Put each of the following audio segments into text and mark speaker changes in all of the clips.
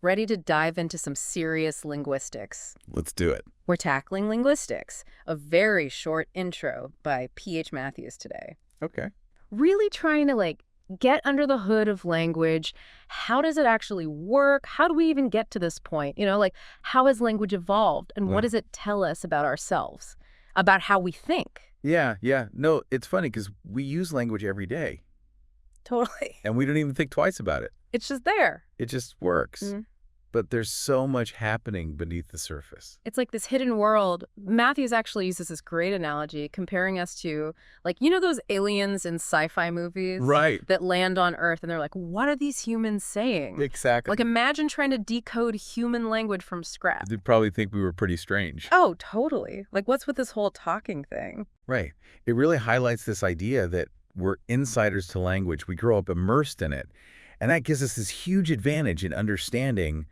Speaker 1: Ready to dive into some serious linguistics.
Speaker 2: Let's do it.
Speaker 1: We're tackling linguistics, a very short intro by P.H. Matthews today.
Speaker 2: Okay.
Speaker 1: Really trying to get under the hood of language. How does it actually work? How do we even get to this point? How has language evolved and what
Speaker 2: Wow.
Speaker 1: does it tell us about ourselves, about how we think?
Speaker 2: Yeah. No, it's funny because we use language every day
Speaker 1: Totally.
Speaker 2: and we don't even think twice about it.
Speaker 1: It's just there.
Speaker 2: It just works.
Speaker 1: Mhm.
Speaker 2: But there's so much happening beneath the surface.
Speaker 1: It's like this hidden world. Matthews actually uses this great analogy comparing us to, those aliens in sci-fi movies
Speaker 2: Right.
Speaker 1: that land on Earth and they're like, what are these humans saying?
Speaker 2: Exactly.
Speaker 1: Imagine trying to decode human language from scratch.
Speaker 2: They'd probably think we were pretty strange.
Speaker 1: Oh, totally. What's with this whole talking thing?
Speaker 2: Right. It really highlights this idea that we're insiders to language. We grow up immersed in it. And that gives us this huge advantage in understanding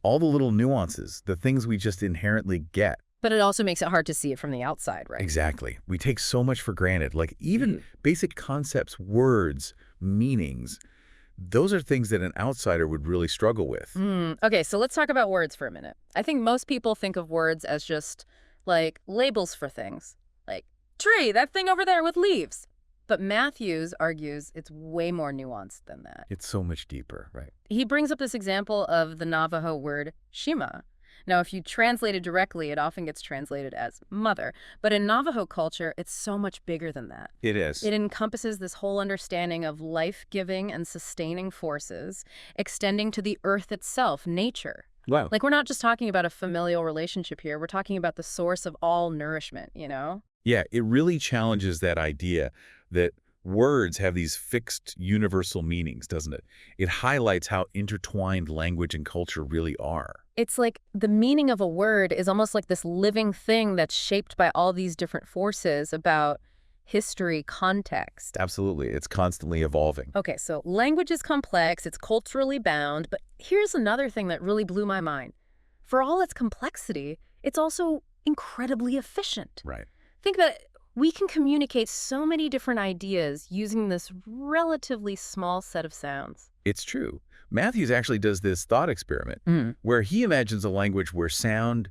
Speaker 2: all the little nuances, the things we just inherently get.
Speaker 1: But it also makes it hard to see it from the outside, right?
Speaker 2: Exactly. We take so much for granted, like even basic concepts, words, meanings. Those are things that an outsider would really struggle with.
Speaker 1: Okay, so let's talk about words for a minute. I think most people think of words as just labels for things. Like, tree, that thing over there with leaves. But Matthews argues it's way more nuanced than that.
Speaker 2: It's so much deeper, right?
Speaker 1: He brings up this example of the Navajo word shima. Now, if you translate it directly, it often gets translated as mother. But in Navajo culture, it's so much bigger than that.
Speaker 2: It is.
Speaker 1: It encompasses this whole understanding of life-giving and sustaining forces extending to the earth itself, nature.
Speaker 2: Wow.
Speaker 1: We're not just talking about a familial relationship here. We're talking about the source of all nourishment,
Speaker 2: Yeah, it really challenges that idea that words have these fixed universal meanings, doesn't it? It highlights how intertwined language and culture really are.
Speaker 1: It's like the meaning of a word is almost like this living thing that's shaped by all these different forces about history, context.
Speaker 2: Absolutely. It's constantly evolving.
Speaker 1: Okay, so language is complex, it's culturally bound, but here's another thing that really blew my mind. For all its complexity, it's also incredibly efficient.
Speaker 2: Right.
Speaker 1: Think that we can communicate so many different ideas using this relatively small set of sounds.
Speaker 2: It's true. Matthews actually does this thought experiment where he imagines a language where sound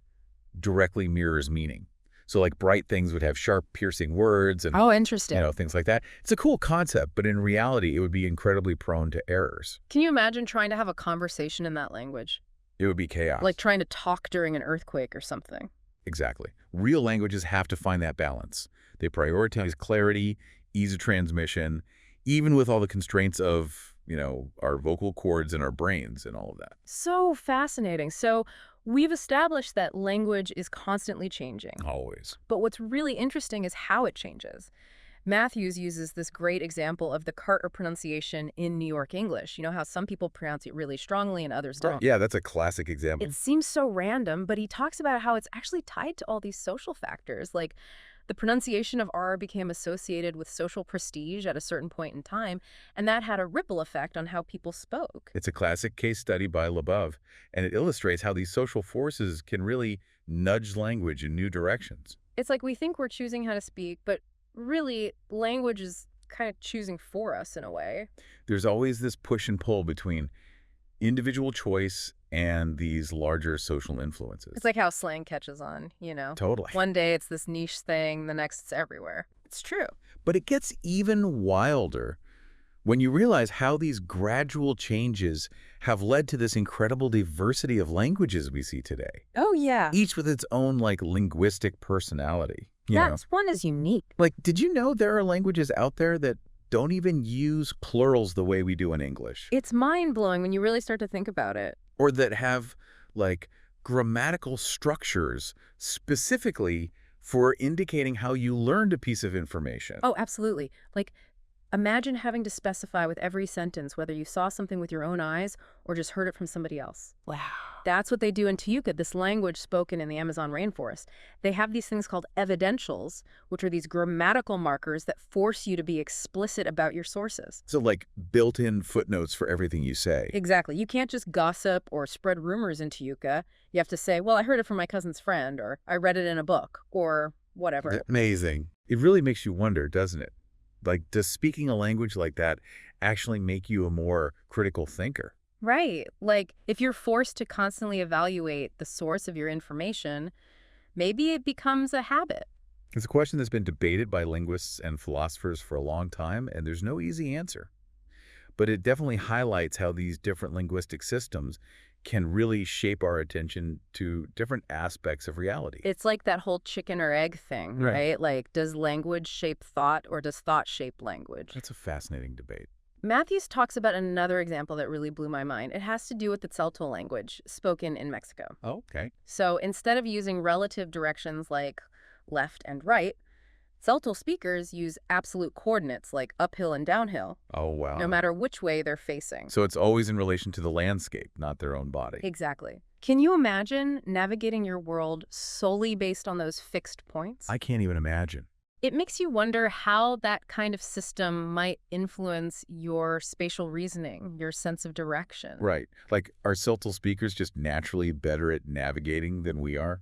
Speaker 2: directly mirrors meaning. So like bright things would have sharp, piercing words and
Speaker 1: Oh, interesting.
Speaker 2: things like that. It's a cool concept, but in reality, it would be incredibly prone to errors.
Speaker 1: Can you imagine trying to have a conversation in that language?
Speaker 2: It would be chaos.
Speaker 1: Like trying to talk during an earthquake or something.
Speaker 2: Exactly. Real languages have to find that balance. They prioritize clarity, ease of transmission, even with all the constraints of, our vocal cords and our brains and all of that.
Speaker 1: So fascinating. So we've established that language is constantly changing.
Speaker 2: Always.
Speaker 1: But what's really interesting is how it changes. Matthews uses this great example of the Carter pronunciation in New York English. You know how some people pronounce it really strongly and others don't.
Speaker 2: Yeah, that's a classic example.
Speaker 1: It seems so random, but he talks about how it's actually tied to all these social factors. Like the pronunciation of R became associated with social prestige at a certain point in time, and that had a ripple effect on how people spoke.
Speaker 2: It's a classic case study by Labov, and it illustrates how these social forces can really nudge language in new directions.
Speaker 1: It's like we think we're choosing how to speak, but really, language is kind of choosing for us in a way.
Speaker 2: There's always this push and pull between individual choice and these larger social influences.
Speaker 1: It's like how slang catches on,
Speaker 2: Totally.
Speaker 1: One day it's this niche thing, the next it's everywhere. It's true.
Speaker 2: But it gets even wilder when you realize how these gradual changes have led to this incredible diversity of languages we see today,
Speaker 1: Oh, yeah.
Speaker 2: each with its own linguistic personality.
Speaker 1: That's one is unique.
Speaker 2: Did you know there are languages out there that don't even use plurals the way we do in English?
Speaker 1: It's mind-blowing when you really start to think about it.
Speaker 2: Or that have, grammatical structures specifically for indicating how you learned a piece of information.
Speaker 1: Oh, absolutely. Imagine having to specify with every sentence whether you saw something with your own eyes or just heard it from somebody else. Wow. That's what they do in Tayuca, this language spoken in the Amazon rainforest. They have these things called evidentials, which are these grammatical markers that force you to be explicit about your sources.
Speaker 2: So built-in footnotes for everything you say.
Speaker 1: Exactly. You can't just gossip or spread rumors in Tayuca. You have to say, well, I heard it from my cousin's friend, or I read it in a book, or whatever.
Speaker 2: Amazing. It really makes you wonder, doesn't it? Does speaking a language like that actually make you a more critical thinker?
Speaker 1: Right. Like, if you're forced to constantly evaluate the source of your information, maybe it becomes a habit.
Speaker 2: It's a question that's been debated by linguists and philosophers for a long time, and there's no easy answer. But it definitely highlights how these different linguistic systems can really shape our attention to different aspects of reality.
Speaker 1: It's like that whole chicken or egg thing,
Speaker 2: Right.
Speaker 1: right? Like, does language shape thought or does thought shape language?
Speaker 2: That's a fascinating debate.
Speaker 1: Matthews talks about another example that really blew my mind. It has to do with the Tzeltal language spoken in Mexico.
Speaker 2: Oh, okay.
Speaker 1: So instead of using relative directions like left and right, Tzeltal speakers use absolute coordinates like uphill and downhill,
Speaker 2: Oh,
Speaker 1: no
Speaker 2: wow.
Speaker 1: matter which way they're facing.
Speaker 2: So it's always in relation to the landscape, not their own body.
Speaker 1: Exactly. Can you imagine navigating your world solely based on those fixed points?
Speaker 2: I can't even imagine.
Speaker 1: It makes you wonder how that kind of system might influence your spatial reasoning, your sense of direction.
Speaker 2: Right. Like, are Siltal speakers just naturally better at navigating than we are?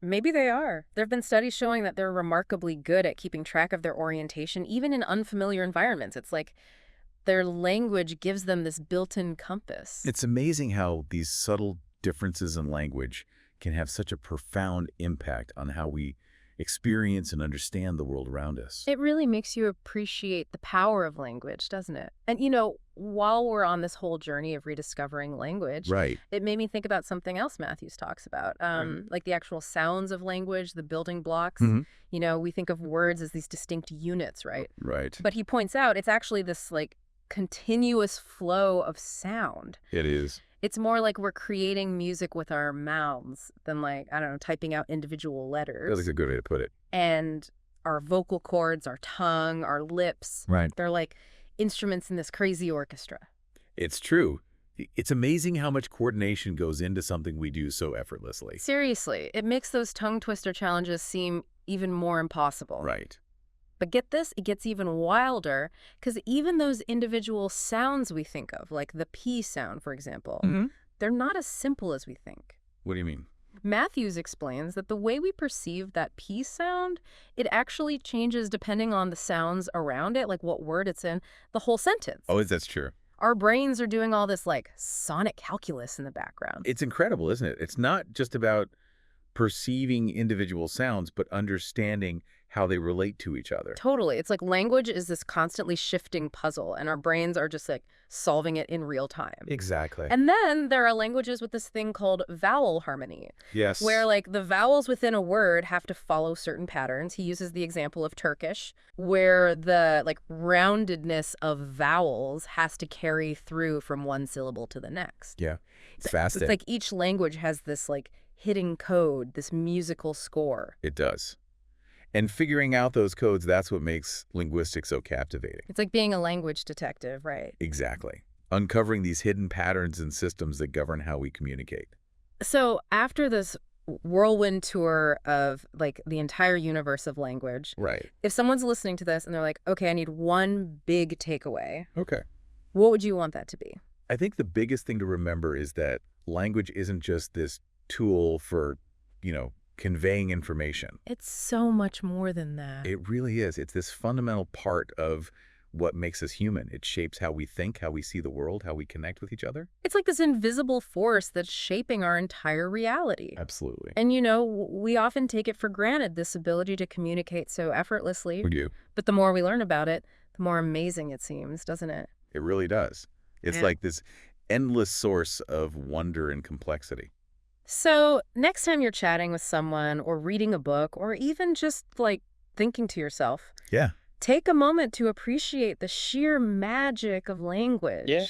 Speaker 1: Maybe they are. There have been studies showing that they're remarkably good at keeping track of their orientation, even in unfamiliar environments. It's like their language gives them this built-in compass.
Speaker 2: It's amazing how these subtle differences in language can have such a profound impact on how we experience and understand the world around us.
Speaker 1: It really makes you appreciate the power of language, doesn't it? And, while we're on this whole journey of rediscovering language,
Speaker 2: Right.
Speaker 1: it made me think about something else Matthews talks about, like the actual sounds of language, the building blocks.
Speaker 2: Mhm.
Speaker 1: We think of words as these distinct units, right?
Speaker 2: Right.
Speaker 1: But he points out it's actually this, like, continuous flow of sound.
Speaker 2: It is.
Speaker 1: It's more like we're creating music with our mouths than, like, I don't know, typing out individual letters.
Speaker 2: That's a good way to put it.
Speaker 1: And our vocal cords, our tongue, our lips,
Speaker 2: Right.
Speaker 1: they're like instruments in this crazy orchestra.
Speaker 2: It's true. It's amazing how much coordination goes into something we do so effortlessly.
Speaker 1: Seriously, it makes those tongue twister challenges seem even more impossible.
Speaker 2: Right.
Speaker 1: But get this, it gets even wilder because even those individual sounds we think of, like the P sound, for example, they're not as simple as we think.
Speaker 2: What do you mean?
Speaker 1: Matthews explains that the way we perceive that P sound, it actually changes depending on the sounds around it, like what word it's in, the whole sentence.
Speaker 2: Oh, that's true.
Speaker 1: Our brains are doing all this like sonic calculus in the background.
Speaker 2: It's incredible, isn't it? It's not just about perceiving individual sounds, but understanding how they relate to each other.
Speaker 1: Totally. It's like language is this constantly shifting puzzle, and our brains are just like solving it in real time.
Speaker 2: Exactly.
Speaker 1: And then there are languages with this thing called vowel harmony,
Speaker 2: Yes.
Speaker 1: where like the vowels within a word have to follow certain patterns. He uses the example of Turkish, where the like roundedness of vowels has to carry through from one syllable to the next.
Speaker 2: Yeah. It's
Speaker 1: It's
Speaker 2: fascinating.
Speaker 1: like each language has this like hidden code, this musical score.
Speaker 2: It does. And figuring out those codes, that's what makes linguistics so captivating.
Speaker 1: It's like being a language detective, right?
Speaker 2: Exactly. Uncovering these hidden patterns and systems that govern how we communicate.
Speaker 1: So after this whirlwind tour of like the entire universe of language,
Speaker 2: Right.
Speaker 1: if someone's listening to this and they're like, okay, I need one big takeaway,
Speaker 2: Okay.
Speaker 1: what would you want that to be?
Speaker 2: I think the biggest thing to remember is that language isn't just this tool for, conveying information.
Speaker 1: It's so much more than that.
Speaker 2: It really is. It's this fundamental part of what makes us human. It shapes how we think, how we see the world, how we connect with each other.
Speaker 1: It's like this invisible force that's shaping our entire reality.
Speaker 2: Absolutely.
Speaker 1: And, we often take it for granted, this ability to communicate so effortlessly.
Speaker 2: We do.
Speaker 1: But the more we learn about it, the more amazing it seems, doesn't it?
Speaker 2: It really does. It's
Speaker 1: Yeah.
Speaker 2: like this endless source of wonder and complexity.
Speaker 1: So next time you're chatting with someone or reading a book or even just like thinking to yourself,
Speaker 2: Yeah.
Speaker 1: take a moment to appreciate the sheer magic of language.
Speaker 2: Yeah.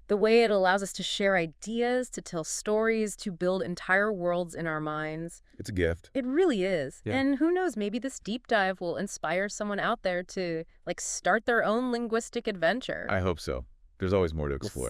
Speaker 1: The way it allows us to share ideas, to tell stories, to build entire worlds in our minds.
Speaker 2: It's a gift.
Speaker 1: It really is.
Speaker 2: Yeah.
Speaker 1: And who knows, maybe this deep dive will inspire someone out there to like start their own linguistic adventure.
Speaker 2: I hope so. There's always more to explore.